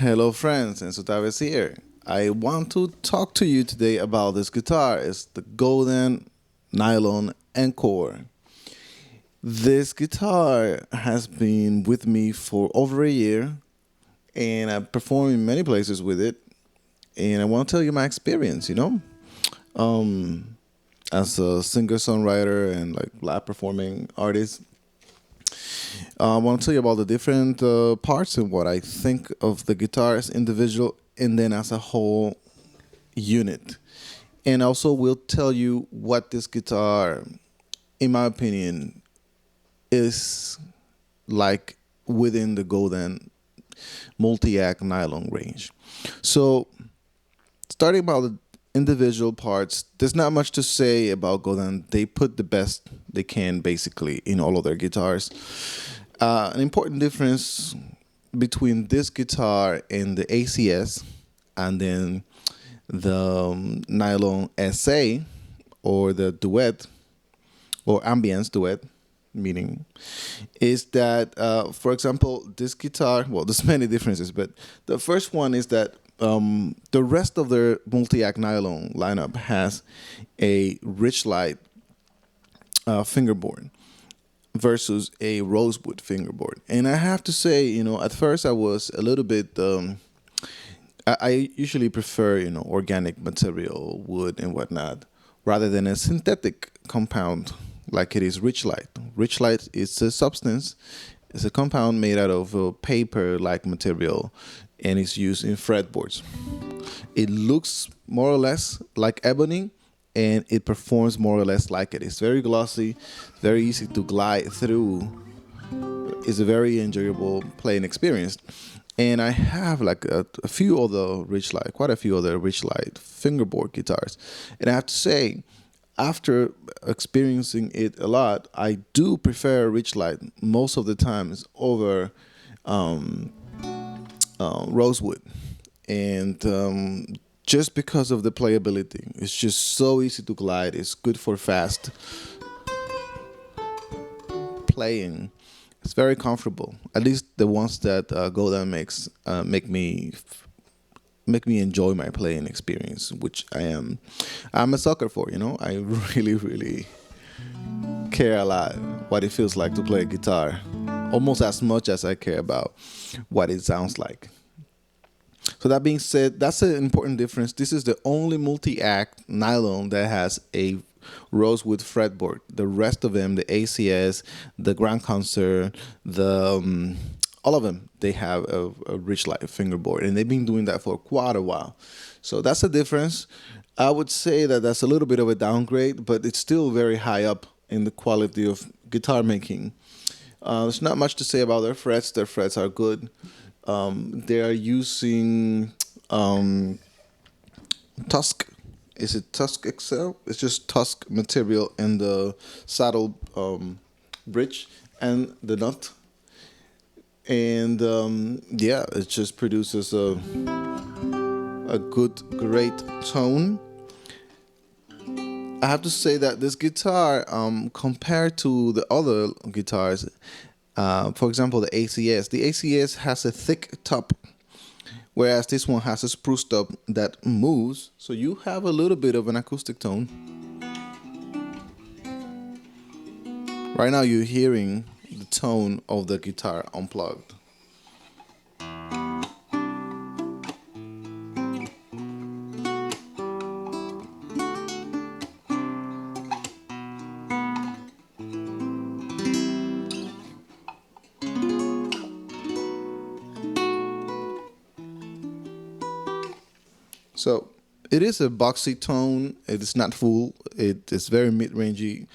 Hello, friends, and Sutaves here. I want to talk to you today about this guitar. It's the Godin Nylon Encore. This guitar has been with me for over a year, and I perform in many places with it. And I want to tell you my experience. Um, as a singer-songwriter and like live performing artist. I want to tell you about the different parts and what I think of the guitar as individual and then as a whole unit. And also will tell you what this guitar, in my opinion, is like within the Godin Muliac nylon range. So starting about the individual parts, there's not much to say about Godin. They put the best they can basically in all of their guitars. An important difference between this guitar and the ACS and then the nylon SA or the duet or ambience duet meaning is that for example this guitar, well, there's many differences, but the first one is that the rest of their Muliac nylon lineup has a rich light fingerboard versus a rosewood fingerboard. And I have to say, at first I was a little bit I usually prefer, organic material, wood and whatnot, rather than a synthetic compound like it is rich light. Rich light is a substance, it's a compound made out of a paper-like material and it's used in fretboards. It looks more or less like ebony and it performs more or less like it. It's very glossy, very easy to glide through. It's a very enjoyable playing experience. And I have like a few other quite a few other rich light fingerboard guitars. And I have to say, after experiencing it a lot, I do prefer rich light most of the times over rosewood. And just because of the playability, it's just so easy to glide. It's good for fast playing. It's very comfortable. At least the ones that Godin makes make me enjoy my playing experience, which I'm a sucker for. I really, really care a lot what it feels like to play a guitar, almost as much as I care about what it sounds like. So that being said, that's an important difference. This is the only multi-act nylon that has a rosewood fretboard. The rest of them, the ACS, the Grand Concert, all of them, they have a rich light fingerboard, and they've been doing that for quite a while. So that's a difference. I would say that that's a little bit of a downgrade, but it's still very high up in the quality of guitar making. There's not much to say about their frets. Their frets are good. They are using Tusk. Is it Tusk XL? It's just Tusk material in the saddle bridge and the nut. And yeah, it just produces a good, great tone. I have to say that this guitar, compared to the other guitars, for example, the ACS has a thick top, whereas this one has a spruce top that moves, so you have a little bit of an acoustic tone. Right now you're hearing the tone of the guitar unplugged. So it is a boxy tone. It is not full. It is very mid-rangey.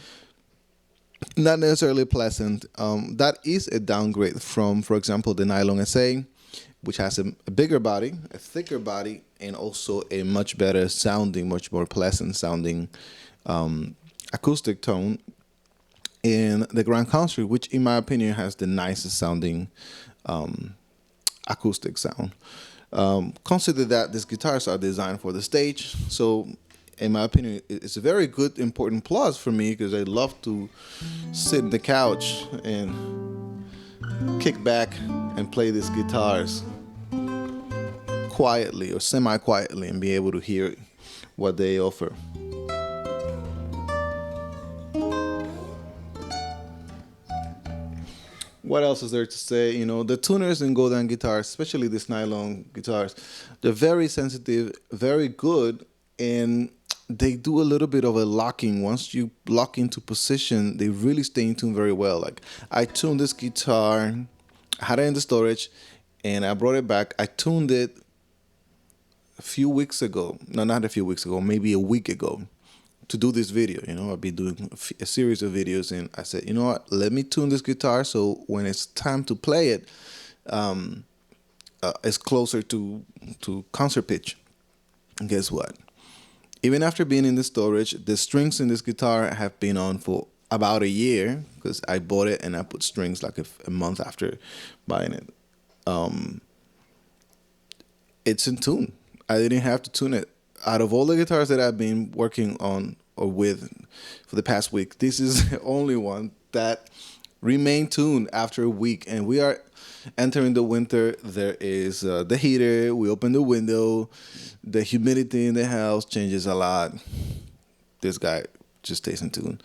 Not necessarily pleasant. That is a downgrade from, for example, the Nylon SA, which has a bigger body, a thicker body, and also a much better sounding, much more pleasant sounding acoustic tone. And the Grand Concert, which in my opinion has the nicest sounding acoustic sound. Consider that these guitars are designed for the stage, so in my opinion, it's a very good, important plus for me because I love to sit in the couch and kick back and play these guitars. quietly or semi-quietly and be able to hear what they offer. What else is there to say? You know, the tuners in Godin guitars, especially these nylon guitars, they're very sensitive, very good, and they do a little bit of a locking. Once you lock into position, they really stay in tune very well. Like I tuned this guitar, I had it in the storage, and I brought it back. I tuned it a few weeks ago. No, not a few weeks ago, maybe a week ago, to do this video. You know, I've been doing a series of videos, and I said, you know what, let me tune this guitar so when it's time to play it, it's closer to concert pitch. And guess what? Even after being in the storage, the strings in this guitar have been on for about a year, because I bought it and I put strings like a month after buying it. It's in tune. I didn't have to tune it. Out of all the guitars that I've been working on or with for the past week, this is the only one that remained tuned after a week. And we are entering the winter. There is the heater. We open the window. The humidity in the house changes a lot. This guy just stays in tune.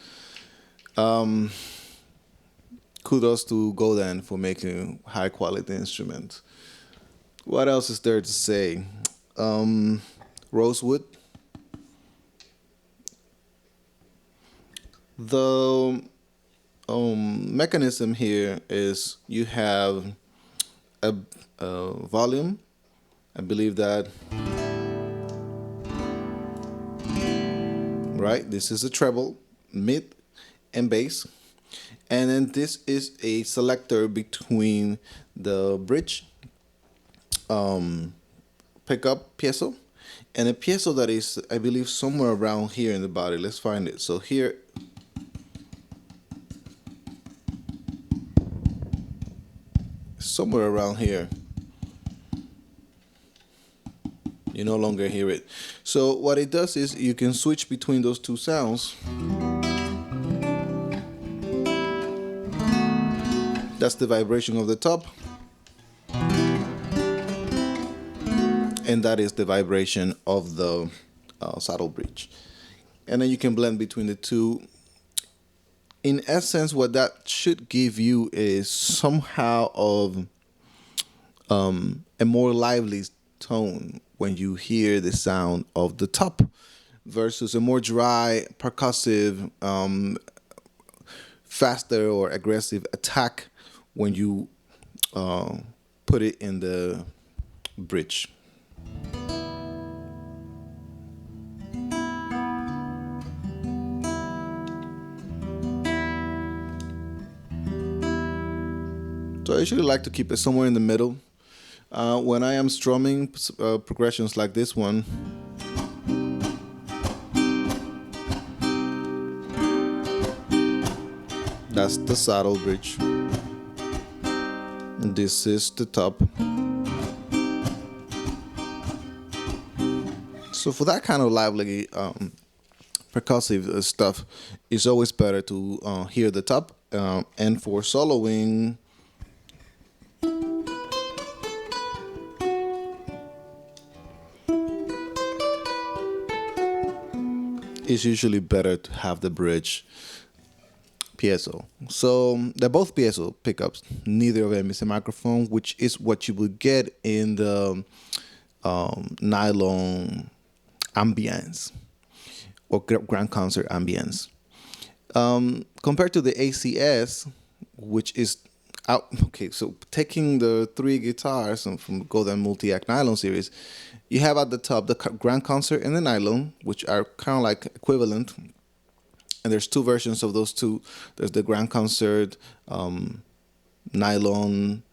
Kudos to Godin for making high quality instruments. What else is there to say? Rosewood. The mechanism here is you have a volume. I believe that, right? This is a treble, mid, and bass. And then this is a selector between the bridge pickup piezo and a piezo that is, I believe, somewhere around here in the body. Let's find it. So here, somewhere around here, you no longer hear it. So what it does is you can switch between those two sounds. That's the vibration of the top. And that is the vibration of the saddle bridge. And then you can blend between the two. In essence, what that should give you is somehow of a more lively tone when you hear the sound of the top versus a more dry, percussive, faster or aggressive attack when you put it in the bridge. So I usually like to keep it somewhere in the middle. When I am strumming progressions like this one, that's the saddle bridge. And this is the top. So for that kind of lively percussive stuff, it's always better to hear the top. And for soloing, it's usually better to have the bridge piezo. So they're both piezo pickups. Neither of them is a microphone, which is what you would get in the nylon ambience or grand concert ambience. Compared to the ACS, which is out. Okay, so taking the three guitars from Godin Muliac Nylon series, you have at the top the Grand Concert and the Nylon, which are kind of like equivalent. And there's two versions of those two. There's the Grand Concert Nylon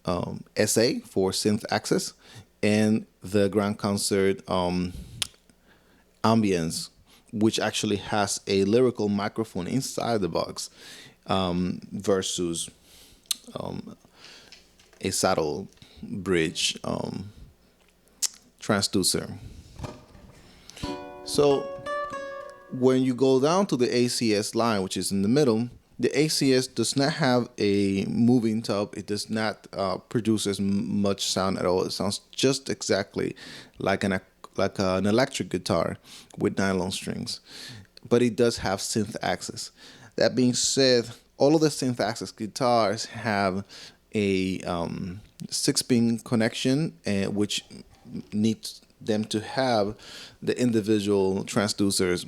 SA for synth access, and the Grand Concert Ambience, which actually has a lyrical microphone inside the box, versus a saddle bridge transducer. So when you go down to the ACS line, which is in the middle, The ACS does not have a moving top. It does not produce as much sound at all. It sounds just exactly like an electric guitar with nylon strings, but it does have synth access. That being said, all of the synth access guitars have a 6-pin connection, which needs them to have the individual transducers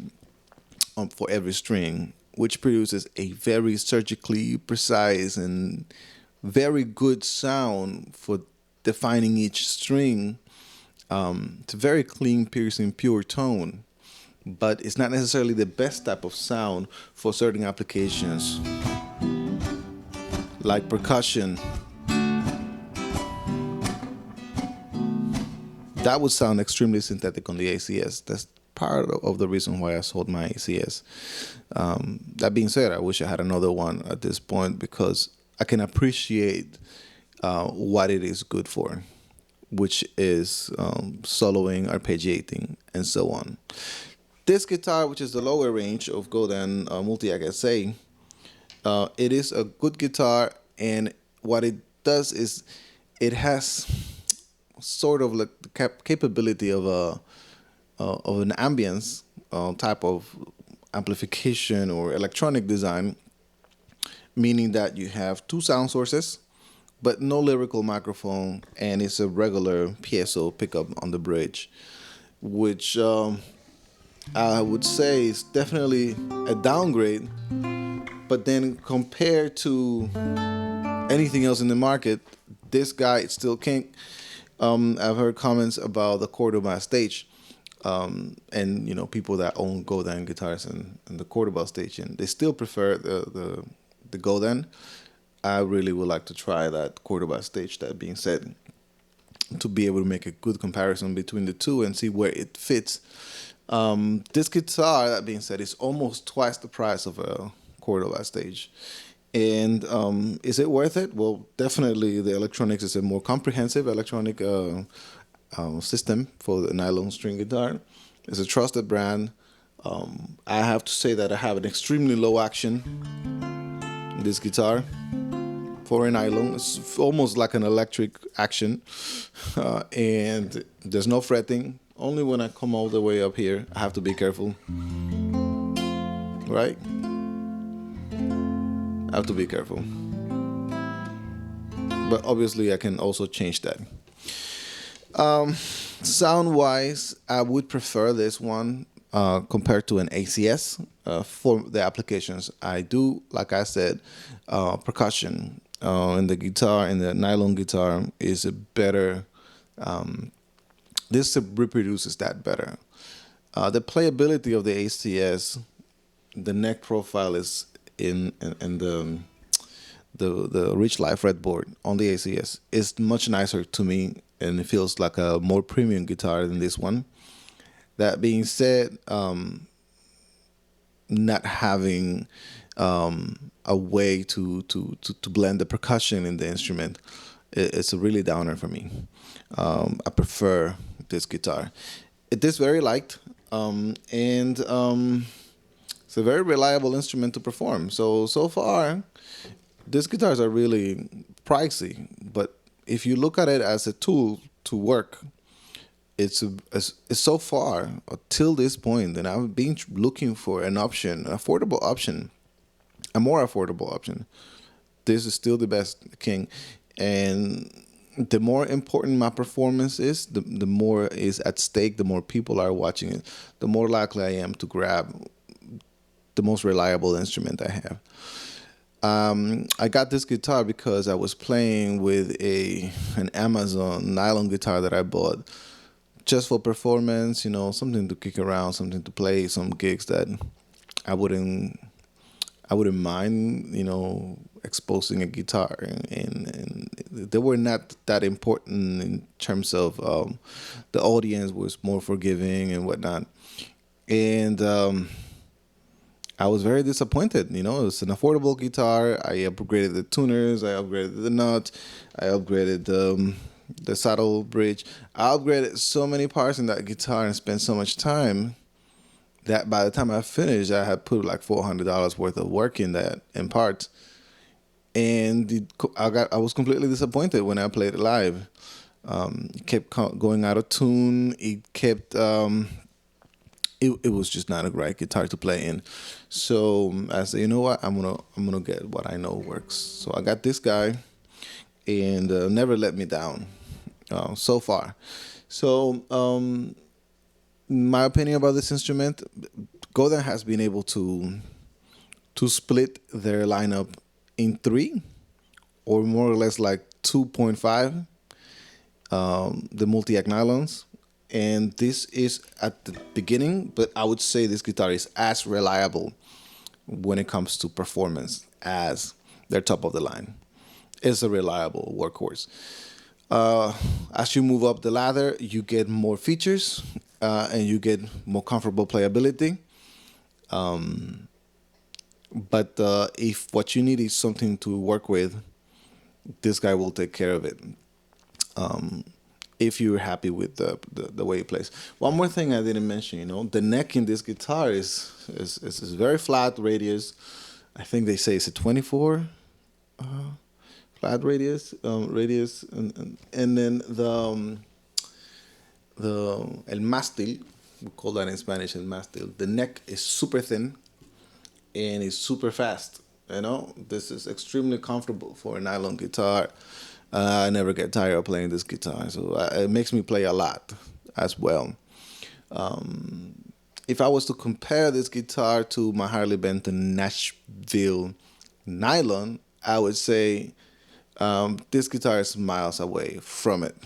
for every string, which produces a very surgically precise and very good sound for defining each string. It's a very clean, piercing, pure tone, but it's not necessarily the best type of sound for certain applications, like percussion. That would sound extremely synthetic on the ACS. That's part of the reason why I sold my ACS. That being said, I wish I had another one at this point because I can appreciate what it is good for, which is soloing, arpeggiating, and so on. This guitar, which is the lower range of Godin Muliac SA, it is a good guitar, and what it does is it has sort of like the capability of an ambience type of amplification or electronic design, meaning that you have two sound sources, but no lyrical microphone, and it's a regular piezo pickup on the bridge, which I would say is definitely a downgrade. But then compared to anything else in the market, this guy is still king. I've heard comments about the Cordoba stage, and people that own Godin guitars and the Cordoba stage, and they still prefer the Godin. I really would like to try that Cordoba stage. That being said, to be able to make a good comparison between the two and see where it fits. This guitar, that being said, is almost twice the price of a Cordoba stage. And is it worth it? Well, definitely the electronics is a more comprehensive electronic system for the nylon string guitar. It's a trusted brand. I have to say that I have an extremely low action in this guitar for a nylon. It's almost like an electric action, and there's no fretting. Only when I come all the way up here, I have to be careful, right? I have to be careful. But obviously I can also change that. Sound-wise, I would prefer this one compared to an ACS for the applications. I do, like I said, percussion in the guitar, in the nylon guitar is a better, this reproduces that better. The playability of the ACS, the neck profile is in the Rich Life fretboard on the ACS is much nicer to me, and it feels like a more premium guitar than this one. That being said, not having a way to blend the percussion in the instrument, it's a really downer for me. I prefer this guitar. It is very light, and it's a very reliable instrument to perform. So far, these guitars are really pricey, but if you look at it as a tool to work, it's so far till this point, and I've been looking for an option, an affordable option, a more affordable option. This is still the best king, and the more important my performance is, the more is at stake, the more people are watching it, the more likely I am to grab the most reliable instrument I have. I got this guitar because I was playing with an Amazon nylon guitar that I bought just for performance, something to kick around, something to play, some gigs that I wouldn't mind, exposing a guitar, and they were not that important in terms of the audience was more forgiving and whatnot, and I was very disappointed. It's an affordable guitar. I upgraded the tuners, I upgraded the nuts, I upgraded the saddle bridge. I upgraded so many parts in that guitar and spent so much time that by the time I finished, I had put like $400 worth of work in that in parts, and I was completely disappointed when I played it live. It kept going out of tune. It kept it was just not a great guitar to play in. So I said, you know what, I'm gonna get what I know works. So I got this guy, and never let me down so far. So my opinion about this instrument, Godin has been able to split their lineup in three, or more or less like 2.5, the Muliac nylons. And this is at the beginning, but I would say this guitar is as reliable when it comes to performance as their top of the line. It's a reliable workhorse. As you move up the ladder, you get more features, and you get more comfortable playability. But if what you need is something to work with, this guy will take care of it. If you're happy with the way he plays. One more thing I didn't mention, the neck in this guitar is very flat radius. I think they say it's a 24 flat radius, and then the el mástil, we call that in Spanish el mástil. The neck is super thin and it's super fast. This is extremely comfortable for a nylon guitar. I never get tired of playing this guitar, so it makes me play a lot as well. If I was to compare this guitar to my Harley Benton Nashville nylon, I would say this guitar is miles away from it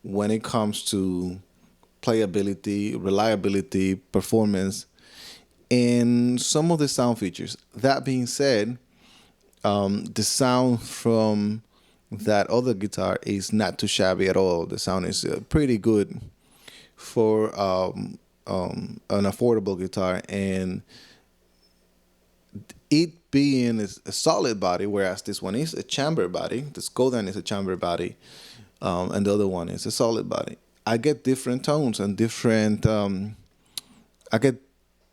when it comes to playability, reliability, performance, and some of the sound features. That being said, the sound from that other guitar is not too shabby at all. The sound is pretty good for an affordable guitar, and it being a solid body, whereas this one is a chamber body. This Godin is a chamber body, and the other one is a solid body. I get different tones and different. I get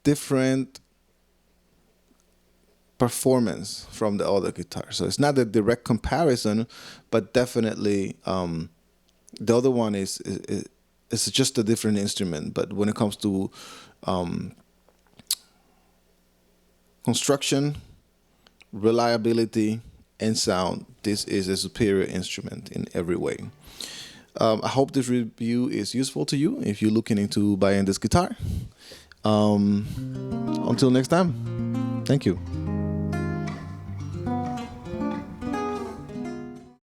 different performance from the other guitar. So it's not a direct comparison, but definitely the other one is it's just a different instrument. But when it comes to construction, reliability, and sound, this is a superior instrument in every way. I hope this review is useful to you if you're looking into buying this guitar. Until next time, thank you.